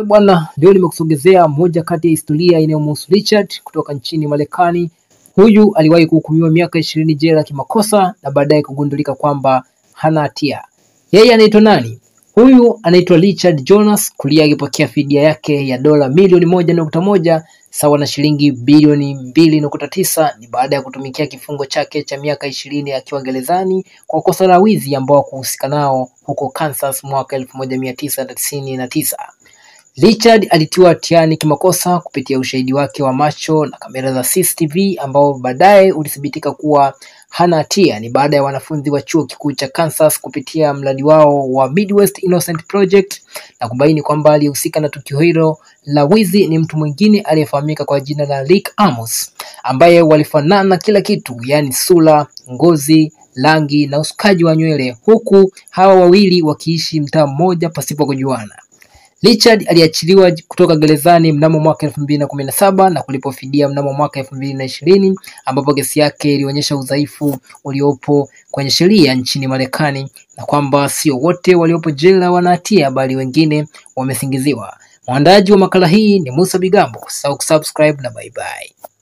Bwana, leo nimekusogezea moja kati ya historia inayomhusu Richard kutoka nchini Marekani. Huyu aliwahi kuhukumiwa miaka 20 jela kimakosa na baadaye kugundulika kwamba hana hatia. Yeye anaitwa nani? Huyu anaitwa Richard Jonas, kulia akipokea fidia yake ya dola milioni 1.1 sawa na shilingi bilioni 2.9 ni baada ya kutumikia kifungo chake cha miaka 20 akiwa gerezani kwa kosa la wizi ambao kuhusika nao huko Kansas mwaka 1999. Richard alitiwa hatiani kimakosa kupitia ushahidi wake wa macho na kamera za CCTV ambao baadaye ulithibitika kuwa hana hatia. Ni baada ya wanafunzi wa chuo kikuu cha Kansas kupitia mradi wao wa Midwest Innocent Project na kubaini kwamba alihusika na tukio hilo la wizi ni mtu mwingine aliyefahamika kwa jina la Rick Amos, ambaye walifanana kila kitu, yani sura, ngozi, rangi na usukaji wa nywele, huku hawa wawili wakiishi mtaa mmoja pasipo kujuana. Richard aliachiliwa kutoka gerezani mnamo mwaka 2017 na kulipwa fidia mnamo mwaka 2020, ambapo kesi yake ilionyesha udhaifu uliopo kwenye sheria nchini Marekani na kwamba sio wote waliopo jela wana hatia bali wengine wamesingiziwa. Mwandaji wa makala hii ni Musa Bigambo. Subscribe na bye bye.